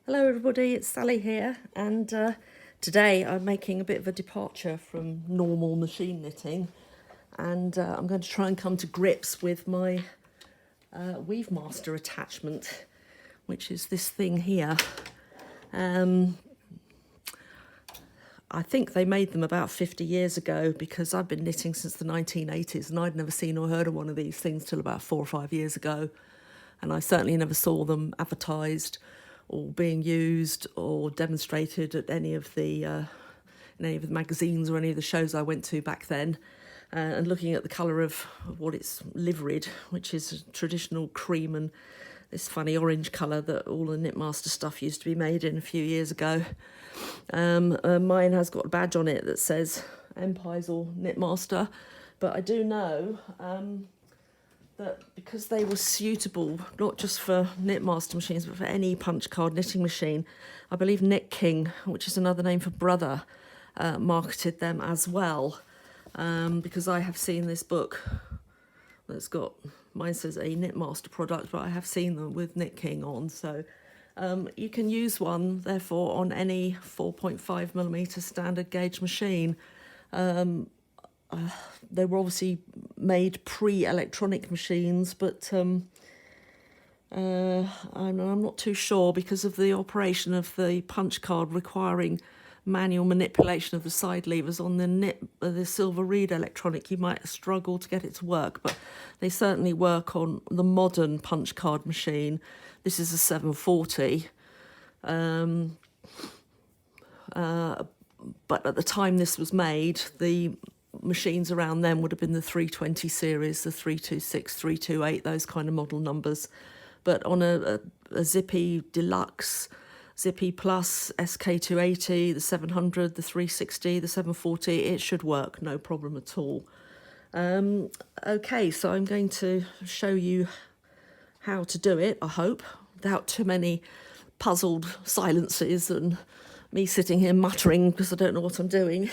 Hello everybody, it's Sally here, and today I'm making a bit of a departure from normal machine knitting, and I'm going to try and come to grips with my Weavemaster attachment, which is this thing here. I think they made them about 50 years ago because I've been knitting since the 1980s and I'd never seen or heard of one of these things till about 4 or 5 years ago, and I certainly never saw them advertised or being used or demonstrated at any of the magazines or any of the shows I went to back then. And looking at the colour of what it's liveried, which is a traditional cream and this funny orange colour that all the Knitmaster stuff used to be made in a few years ago. Mine has got a badge on it that says Empires or Knitmaster, but I do know that because they were suitable not just for Knitmaster machines but for any punch card knitting machine, I believe Knit King, which is another name for Brother, marketed them as well, because I have seen this book that's got, mine says a Knitmaster product, but I have seen them with Knit King on, so you can use one therefore on any 4.5mm standard gauge machine. They were obviously made pre-electronic machines, but I'm not too sure because of the operation of the punch card requiring manual manipulation of the side levers on the silver reed electronic. You might struggle to get it to work, but they certainly work on the modern punch card machine. This is a 740. But at the time this was made, the machines around them would have been the 320 series, the 326, 328, those kind of model numbers. But on a Zippy Deluxe, Zippy Plus, SK280, the 700, the 360, the 740, it should work, no problem at all. Okay, so I'm going to show you how to do it, I hope, without too many puzzled silences and me sitting here muttering because I don't know what I'm doing.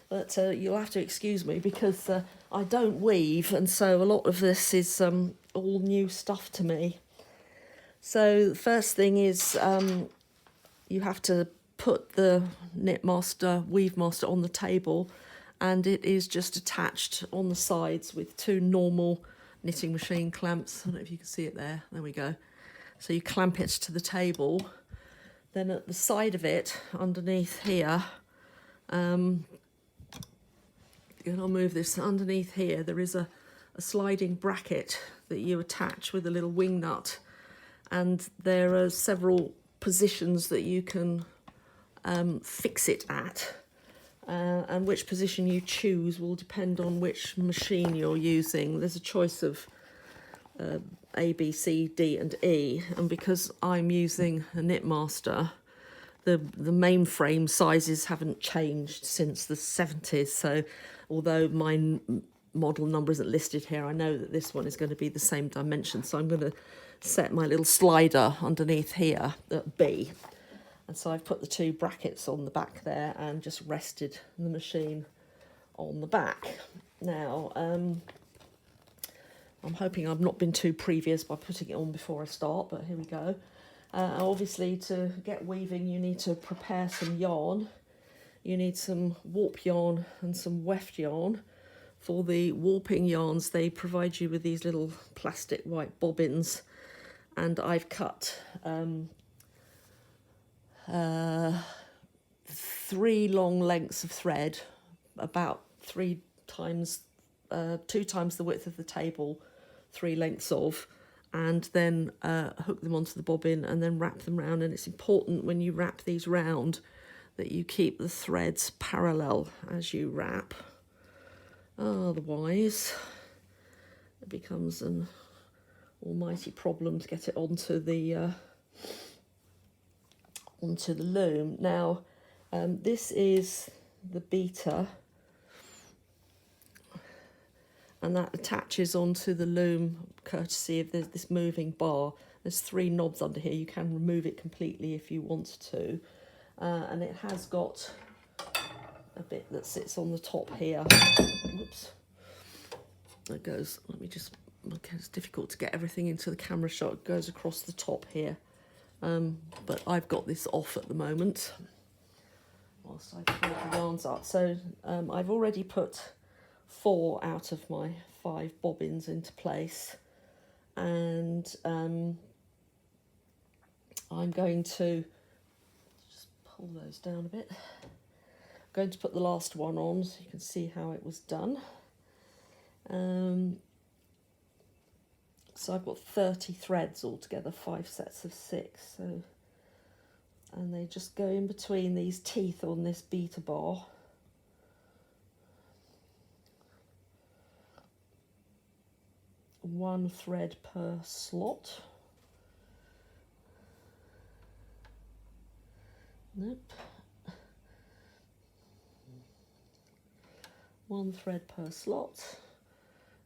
But you'll have to excuse me because I don't weave, and so a lot of this is all new stuff to me. So the first thing is you have to put the Knitmaster, Weavemaster on the table, and it is just attached on the sides with two normal knitting machine clamps. I don't know if you can see it there. There we go. So you clamp it to the table. Then at the side of it, underneath here, and I'll move this underneath here, there is a sliding bracket that you attach with a little wing nut, and there are several positions that you can fix it at, and which position you choose will depend on which machine you're using. There's a choice of A, B, C, D and E, and because I'm using a Knitmaster, the mainframe sizes haven't changed since the 70s, so although my model number isn't listed here, I know that this one is going to be the same dimension, so I'm going to set my little slider underneath here at B. And so I've put the two brackets on the back there and just rested the machine on the back. Now, I'm hoping I've not been too previous by putting it on before I start, but here we go. Obviously, to get weaving, you need to prepare some yarn. You need some warp yarn and some weft yarn. For the warping yarns, they provide you with these little plastic white bobbins, and I've cut 3 long lengths of thread, about 2 times the width of the table, 3 lengths of, and then hook them onto the bobbin and then wrap them round. And it's important when you wrap these round that you keep the threads parallel as you wrap. Otherwise, it becomes an almighty problem to get it onto the loom. Now, this is the beater, and that attaches onto the loom courtesy of this moving bar. There's 3 knobs under here. You can remove it completely if you want to. And it has got a bit that sits on the top here. Whoops. It goes, let me just, okay, it's difficult to get everything into the camera shot. It goes across the top here but I've got this off at the moment whilst I thread the yarns up. So I've already put 4 out of my 5 bobbins into place, and I'm going to just pull those down a bit. I'm going to put the last one on so you can see how it was done. So I've got 30 threads altogether, 5 sets of 6. So, and they just go in between these teeth on this beater bar. One thread per slot. Nope. 1 thread per slot.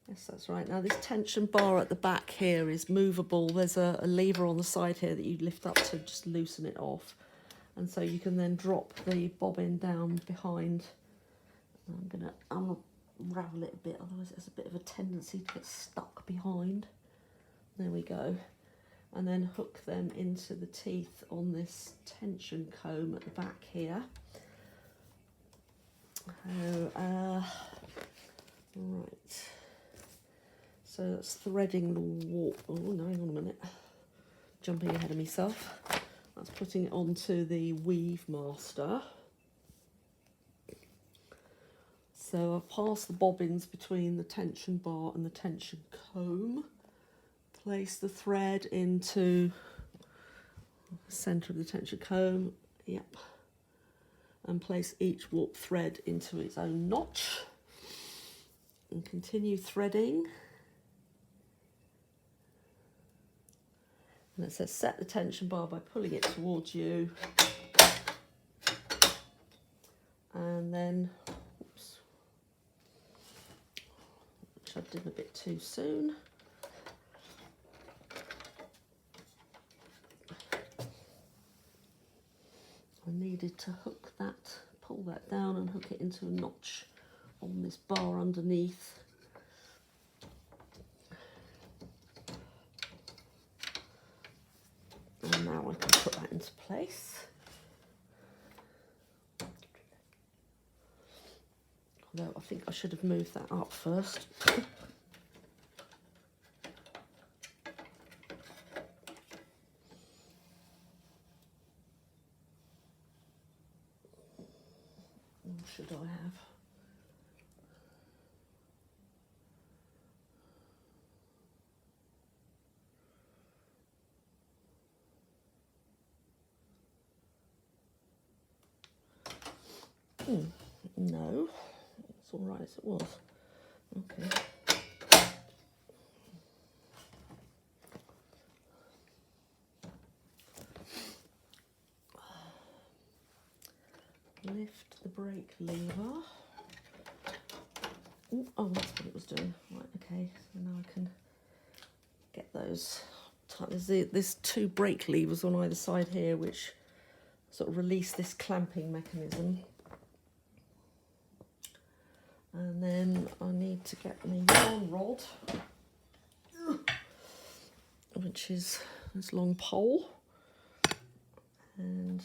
Yes, that's right. Now this tension bar at the back here is movable. There's a lever on the side here that you lift up to just loosen it off. And so you can then drop the bobbin down behind. I'm going to unravel it a bit, otherwise there's a bit of a tendency to get stuck behind. There we go. And then hook them into the teeth on this tension comb at the back here. Right. So that's threading the warp. Oh no, hang on a minute. Jumping ahead of myself. That's putting it onto the Weavemaster. So I've passed the bobbins between the tension bar and the tension comb. Place the thread into the centre of the tension comb. Yep. And place each warp thread into its own notch. And continue threading. And it says set the tension bar by pulling it towards you. And then, oops, which I did a bit too soon. I needed to hook that, pull that down and hook it into a notch on this bar underneath. And now I can put that into place. Although I think I should have moved that up first. Or should I have? No, it's all right as it was. Okay. Lift the brake lever. Ooh, oh, that's what it was doing. Right, okay, so now I can get those tight. There's 2 brake levers on either side here which sort of release this clamping mechanism. And then I need to get my yarn rod, which is this long pole, and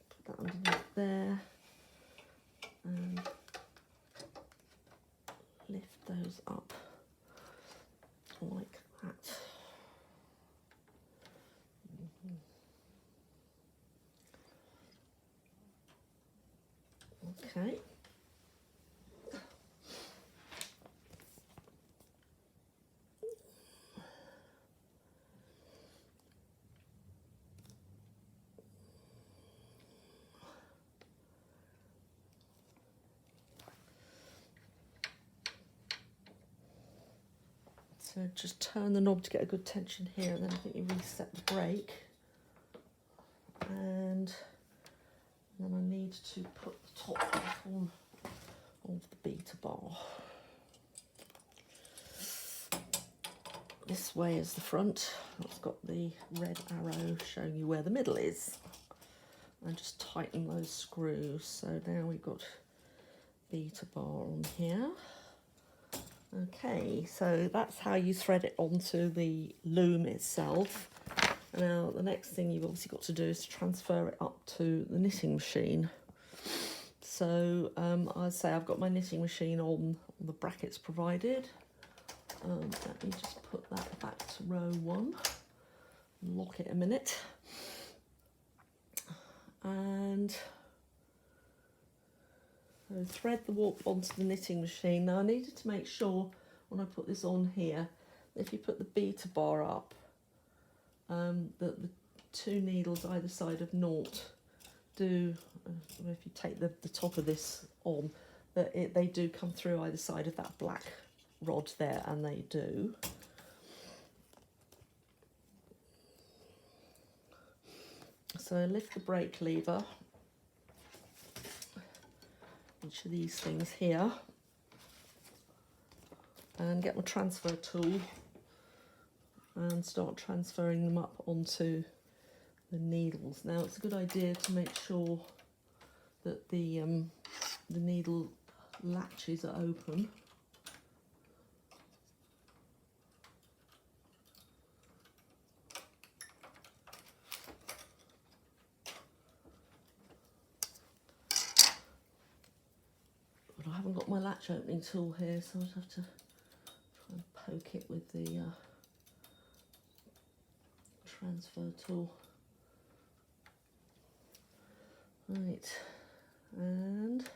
put that underneath there, and lift those up like that. Okay. So just turn the knob to get a good tension here, and then I think you reset the brake. And then I need to put the top half on of the beater bar. This way is the front. It's got the red arrow showing you where the middle is. And just tighten those screws. So now we've got beater bar on here. Okay, so that's how you thread it onto the loom itself. Now the next thing you've obviously got to do is transfer it up to the knitting machine. So I'd say I've got my knitting machine on the brackets provided. Let me just put that back to row 1, lock it a minute, and thread the warp onto the knitting machine. Now I needed to make sure when I put this on here, if you put the beta bar up, that the 2 needles either side of naught do, if you take the top of this on, that they do come through either side of that black rod there, and they do. So lift the brake lever, each of these things here, and get my transfer tool and start transferring them up onto the needles. Now it's a good idea to make sure that the needle latches are open. But I haven't got my latch opening tool here, so I'd have to try and poke it with the transfer tool. Right, and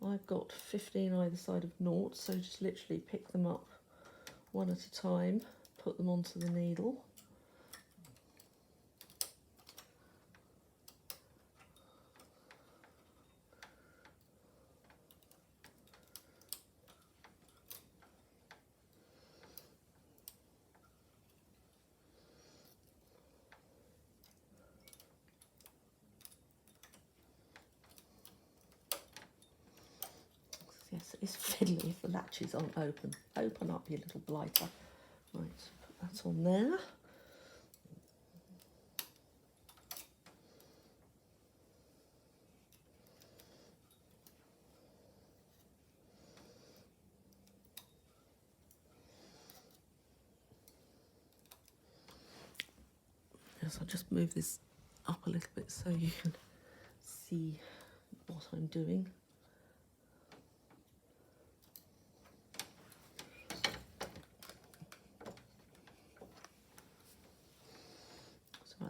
I've got 15 either side of naught, so just literally pick them up one at a time, put them onto the needle. Yes, it's fiddly if the latches aren't open. Open up, you little blighter. Right, put that on there. Yes, I'll just move this up a little bit so you can see what I'm doing.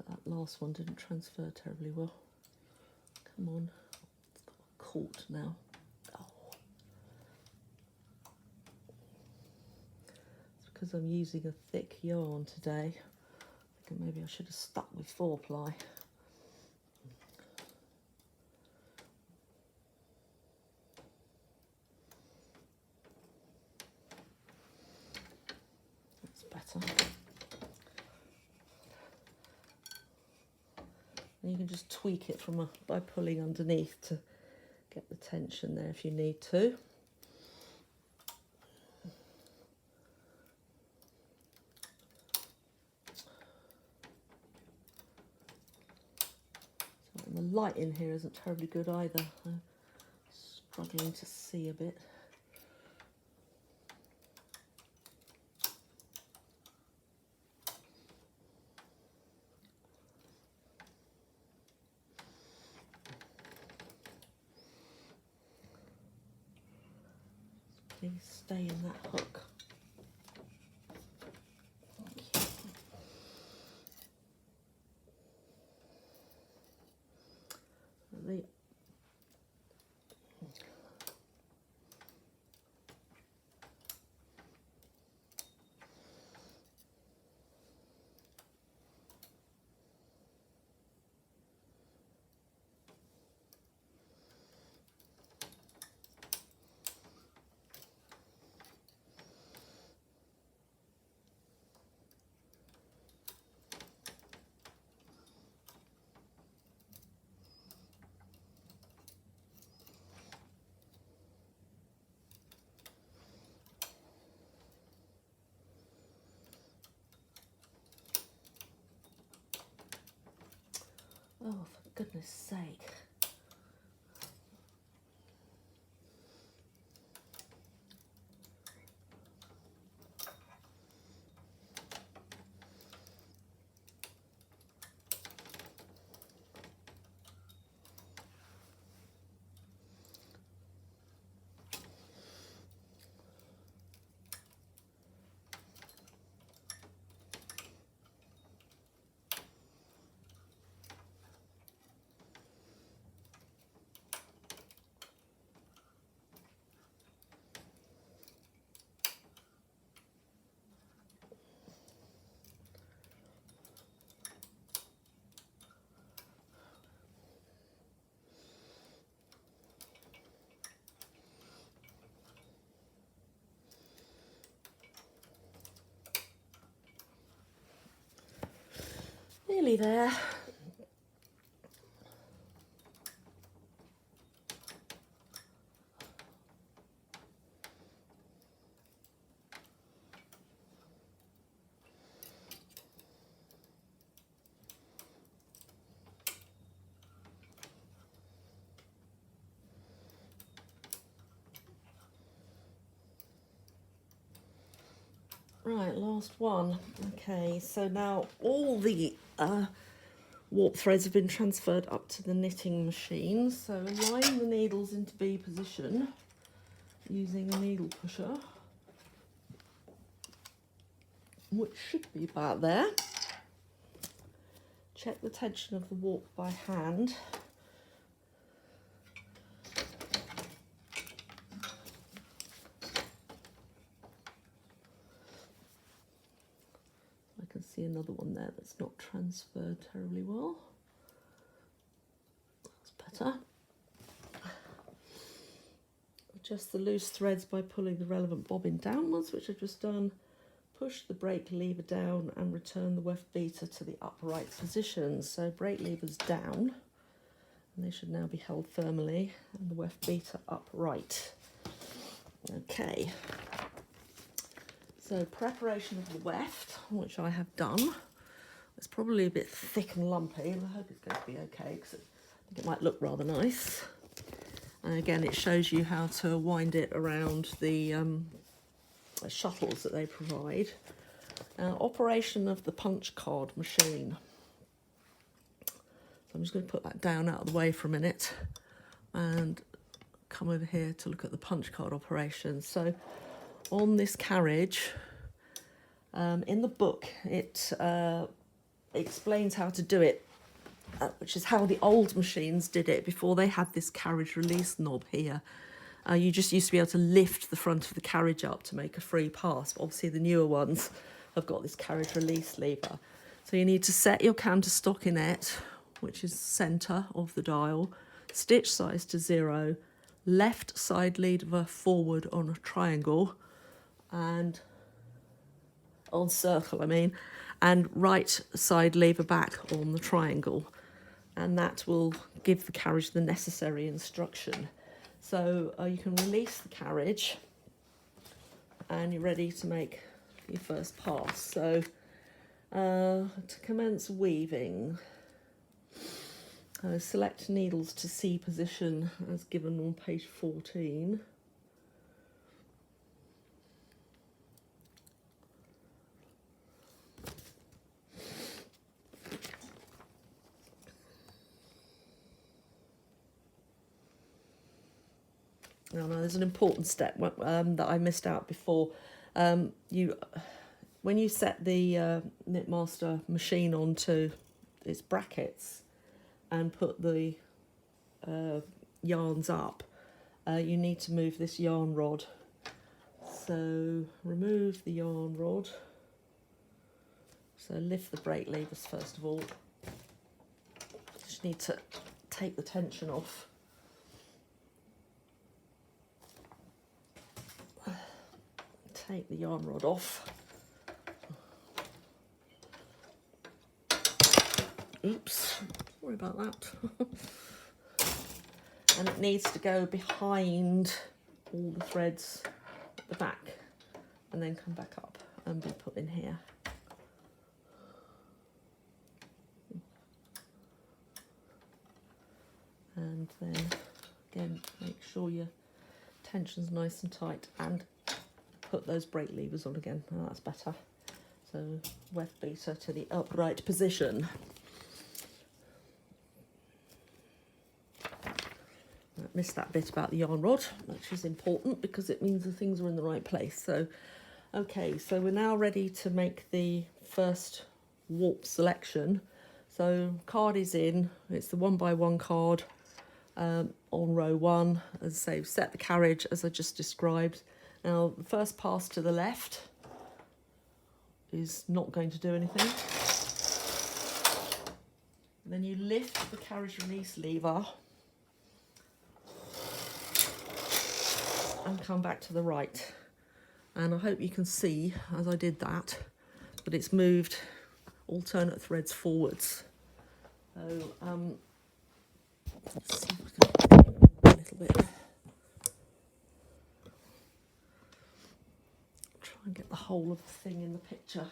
That last one didn't transfer terribly well. Come on, it's got caught now. Oh. It's because I'm using a thick yarn today. I think maybe I should have stuck with 4-ply. That's better. And you can just tweak it by pulling underneath to get the tension there if you need to. So, and the light in here isn't terribly good either. I'm struggling to see a bit. Please stay in that hook. The Oh, for goodness sake. nearly there. Right, last one. Okay, so now all the warp threads have been transferred up to the knitting machine. So align the needles into B position using a needle pusher, which should be about there. Check the tension of the warp by hand. I can see another one there that's not transferred terribly well. That's better. Adjust the loose threads by pulling the relevant bobbin downwards, which I've just done. Push the brake lever down and return the weft beater to the upright position. So brake lever's down, and they should now be held firmly, and the weft beater upright. Okay. So preparation of the weft, which I have done. It's probably a bit thick and lumpy, and I hope it's going to be okay because I think it might look rather nice. And again, it shows you how to wind it around the shuttles that they provide. Operation of the punch card machine. So I'm just going to put that down out of the way for a minute and come over here to look at the punch card operation. So on this carriage, in the book, it explains how to do it, which is how the old machines did it before they had this carriage release knob here. You just used to be able to lift the front of the carriage up to make a free pass. But obviously the newer ones have got this carriage release lever. So you need to set your canter stockinette, which is centre of the dial, stitch size to 0, left side lever forward on a triangle, and on circle, and right side lever back on the triangle. And that will give the carriage the necessary instruction. So you can release the carriage and you're ready to make your first pass. So to commence weaving, select needles to C position as given on page 14. Now, there's an important step that I missed out before. When you set the Knitmaster machine onto its brackets and put the yarns up, you need to move this yarn rod. So remove the yarn rod. So lift the brake levers first of all. Just need to take the tension off. Take the yarn rod off. Oops, sorry about that. And it needs to go behind all the threads at the back and then come back up and be put in here. And then again, make sure your tension's nice and tight and put those brake levers on again. Oh, that's better. So weft beater to the upright position. I missed that bit about the yarn rod, which is important because it means the things are in the right place. So, okay, so we're now ready to make the first warp selection. So card is in, it's the 1x1 card on row 1. As I say, set the carriage as I just described. Now, the first pass to the left is not going to do anything. Then you lift the carriage release lever and come back to the right. And I hope you can see, as I did that, that it's moved alternate threads forwards. So let's see if we can a little bit. Try and get the whole of the thing in the picture.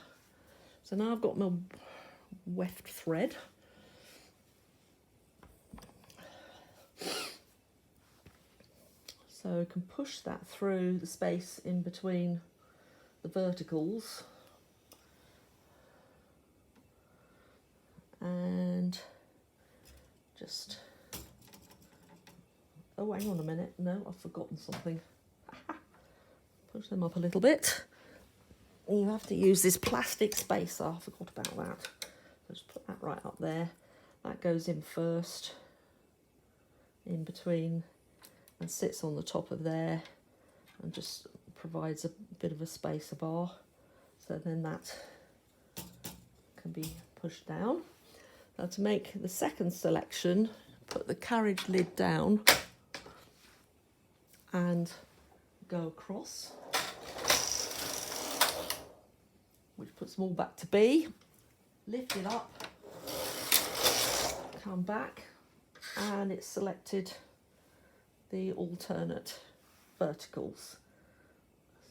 So now I've got my weft thread. So I can push that through the space in between the verticals and just, oh, hang on a minute, no, I've forgotten something. Push them up a little bit. You have to use this plastic spacer, I forgot about that. So just put that right up there. That goes in first, in between, and sits on the top of there and just provides a bit of a spacer bar. So then that can be pushed down. Now to make the second selection, put the carriage lid down and go across, which puts them all back to B. Lift it up, come back, and it's selected the alternate verticals.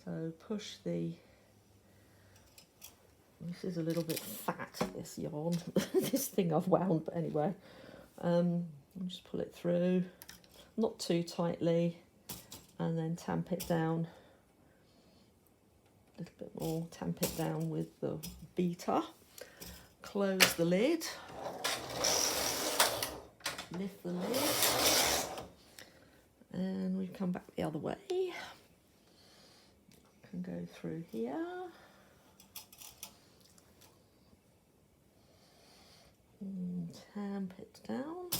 So push the, this is a little bit fat, this yarn, this thing I've wound, but anyway, I'll just pull it through, not too tightly, and then tamp it down a little bit more, tamp it down with the beater, close the lid, lift the lid, and we come back the other way. Can go through here. And tamp it down.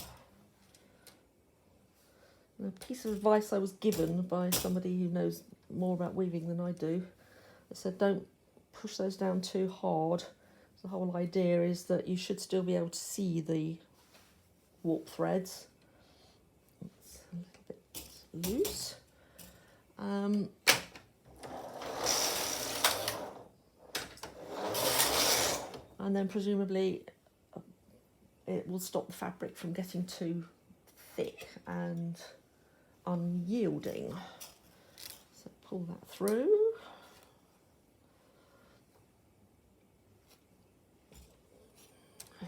And a piece of advice I was given by somebody who knows more about weaving than I do. They said don't push those down too hard. The whole idea is that you should still be able to see the warp threads. It's a little bit loose. And then presumably it will stop the fabric from getting too thick and unyielding. So pull that through. I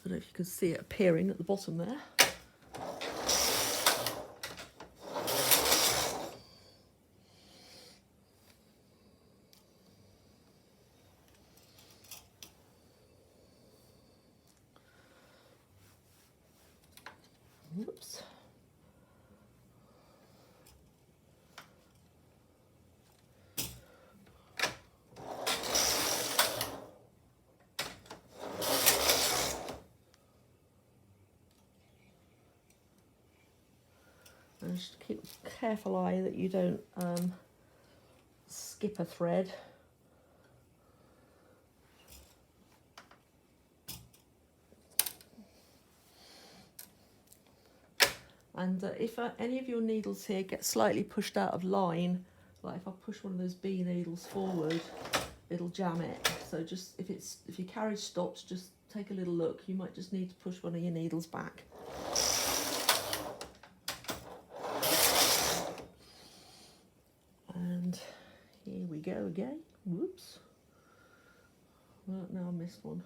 don't know if you can see it appearing at the bottom there. Oops. And just keep a careful eye that you don't skip a thread. And if any of your needles here get slightly pushed out of line, like if I push one of those bee needles forward, it'll jam it. So just if your carriage stops, just take a little look. You might just need to push one of your needles back. And here we go again. Whoops. Well, now I missed one.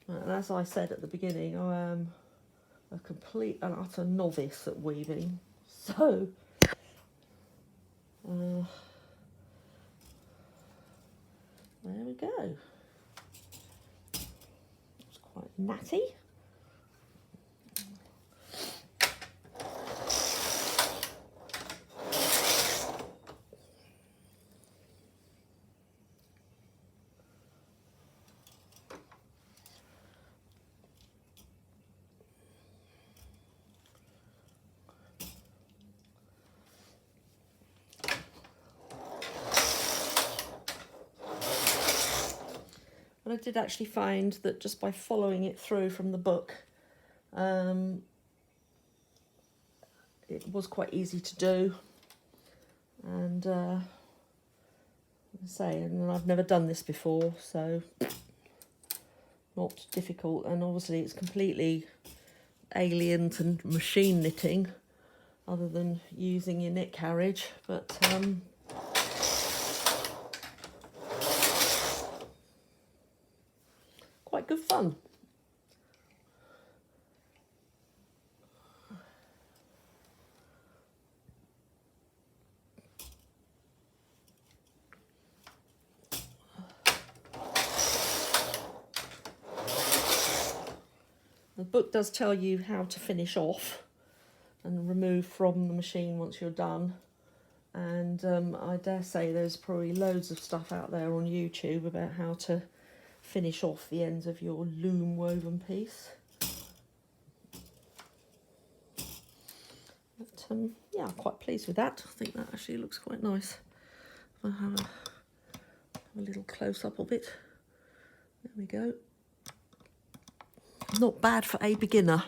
And as I said at the beginning, I am a complete and utter novice at weaving. So, there we go. It's quite natty. I did actually find that just by following it through from the book, it was quite easy to do, and and I've never done this before, so not difficult. And obviously it's completely alien to machine knitting, other than using your knit carriage, but quite good fun. The book does tell you how to finish off and remove from the machine once you're done. And I dare say there's probably loads of stuff out there on YouTube about how to finish off the ends of your loom woven piece. But yeah, I'm quite pleased with that. I think that actually looks quite nice. I'll have a little close up of it. There we go. Not bad for a beginner.